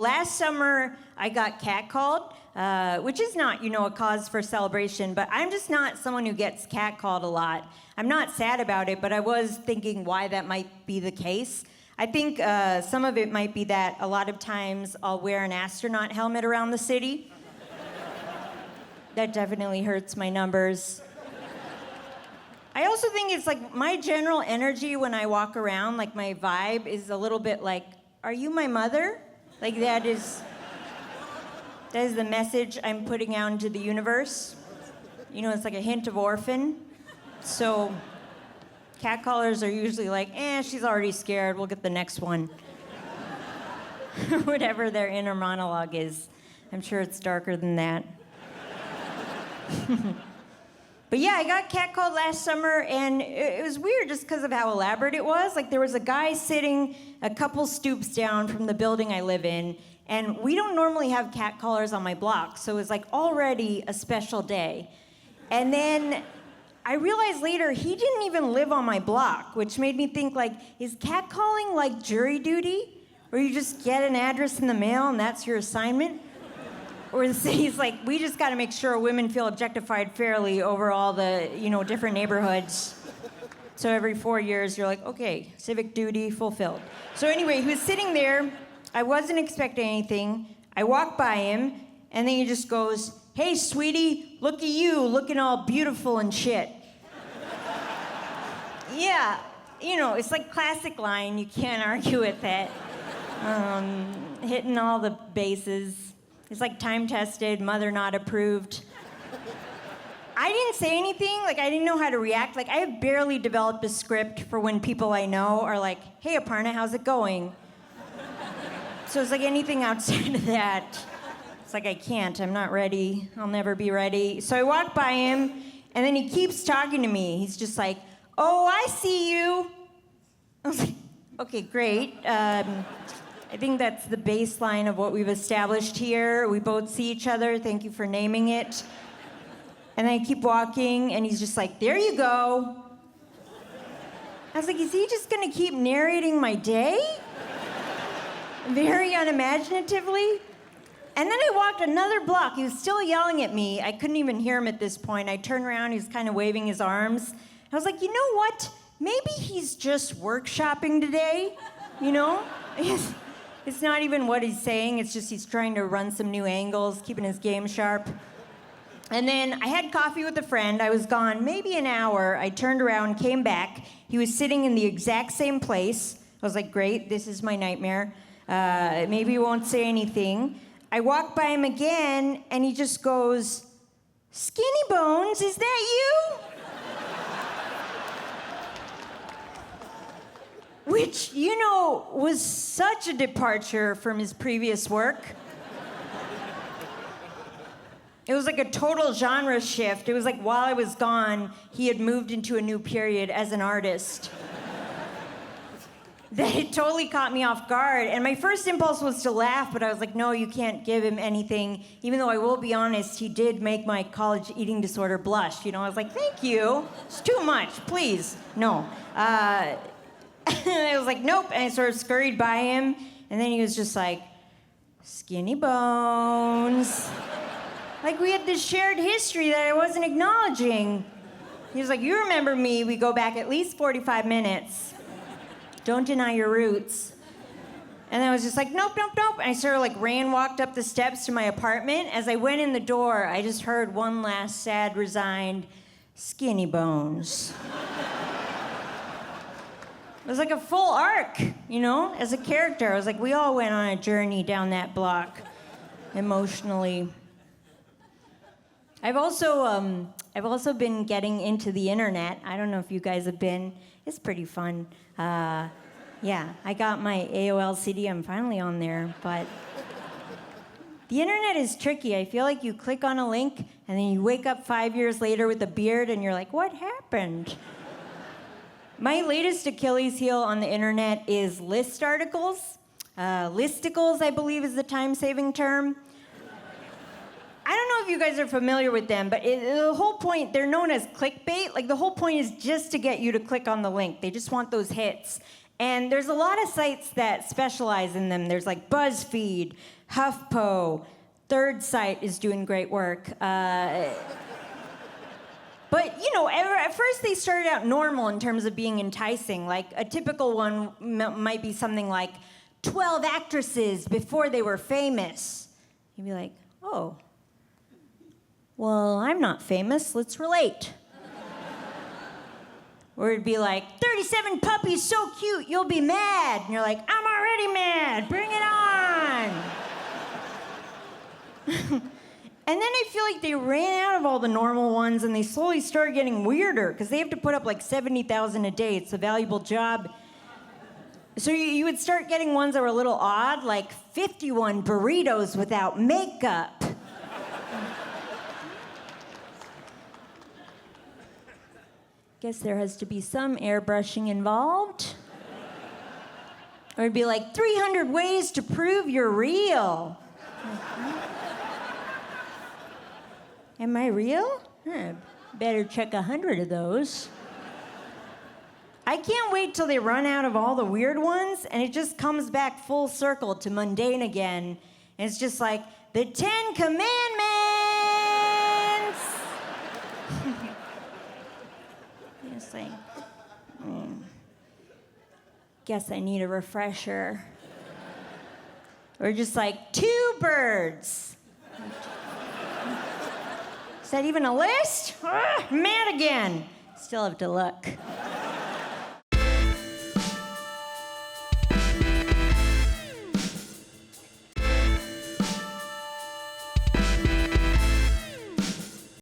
last summer I got catcalled, which is not, a cause for celebration, but I'm just not someone who gets catcalled a lot. I'm not sad about it, but I was thinking why that might be the case. I think some of it might be that a lot of times I'll wear an astronaut helmet around the city. That definitely hurts my numbers. I also think it's like my general energy when I walk around, like my vibe is a little bit like, are you my mother? Like that is the message I'm putting out into the universe. It's like a hint of orphan. So catcallers are usually like, she's already scared, we'll get the next one. Whatever their inner monologue is. I'm sure it's darker than that. But yeah, I got catcalled last summer, and it was weird just because of how elaborate it was. Like, there was a guy sitting a couple stoops down from the building I live in, and we don't normally have catcallers on my block, so it was like already a special day. And then I realized later he didn't even live on my block, which made me think, like, is catcalling like jury duty? Where you just get an address in the mail and that's your assignment? Or the city's like, we just got to make sure women feel objectified fairly over all the, different neighborhoods. So every 4 years, you're like, okay, civic duty fulfilled. So anyway, he was sitting there. I wasn't expecting anything. I walked by him, and then he just goes, hey, sweetie, look at you, looking all beautiful and shit. Yeah, it's like classic line. You can't argue with it. Hitting all the bases. It's like time-tested, mother not approved. I didn't say anything, like I didn't know how to react. Like I have barely developed a script for when people I know are like, hey Aparna, how's it going? So it's like anything outside of that, it's like I can't, I'm not ready, I'll never be ready. So I walk by him, and then he keeps talking to me. He's just like, oh, I see you. I was like, okay, great. I think that's the baseline of what we've established here. We both see each other. Thank you for naming it. And then I keep walking, and he's just like, there you go. I was like, is he just gonna keep narrating my day? Very unimaginatively. And then I walked another block. He was still yelling at me. I couldn't even hear him at this point. I turned around, he was kind of waving his arms. I was like, you know what? Maybe he's just workshopping today, It's not even what he's saying, it's just he's trying to run some new angles, keeping his game sharp. And then I had coffee with a friend. I was gone maybe an hour. I turned around, came back. He was sitting in the exact same place. I was like, great, this is my nightmare. Maybe he won't say anything. I walked by him again, and he just goes, Skinny Bones, is that you? Which, was such a departure from his previous work. It was like a total genre shift. It was like while I was gone, he had moved into a new period as an artist. That it totally caught me off guard. And my first impulse was to laugh, but I was like, no, you can't give him anything. Even though I will be honest, he did make my college eating disorder blush. I was like, thank you. It's too much, please. No. I was like, nope, and I sort of scurried by him, and then he was just like, Skinny Bones. Like we had this shared history that I wasn't acknowledging. He was like, you remember me, we go back at least 45 minutes. Don't deny your roots. And I was just like, nope, nope, nope. And I sort of walked up the steps to my apartment. As I went in the door, I just heard one last sad, resigned, Skinny Bones. It was like a full arc, as a character. I was like, we all went on a journey down that block, emotionally. I've also been getting into the internet. I don't know if you guys have been. It's pretty fun. Yeah, I got my AOL CD. I'm finally on there, but the internet is tricky. I feel like you click on a link, and then you wake up 5 years later with a beard, and you're like, what happened? My latest Achilles heel on the internet is list articles. Listicles, I believe, is the time-saving term. I don't know if you guys are familiar with them, but the whole point, they're known as clickbait. Like, the whole point is just to get you to click on the link. They just want those hits. And there's a lot of sites that specialize in them. There's like BuzzFeed, HuffPo, Third Site is doing great work. But, at first they started out normal in terms of being enticing. Like, a typical one might be something like 12 actresses before they were famous. You'd be like, oh, well, I'm not famous, let's relate. Or it'd be like, 37 puppies, so cute, you'll be mad. And you're like, I'm already mad, bring it on. And then I feel like they ran out of all the normal ones and they slowly started getting weirder because they have to put up like 70,000 a day. It's a valuable job. So you would start getting ones that were a little odd, like 51 burritos without makeup. Guess there has to be some airbrushing involved. Or it'd be like 300 ways to prove you're real. Am I real? Better check 100 of those. I can't wait till they run out of all the weird ones and it just comes back full circle to mundane again. And it's just like, the 10 Commandments! It's like, guess I need a refresher. Or just like, 2 birds. Is that even a list? Mad again. Still have to look.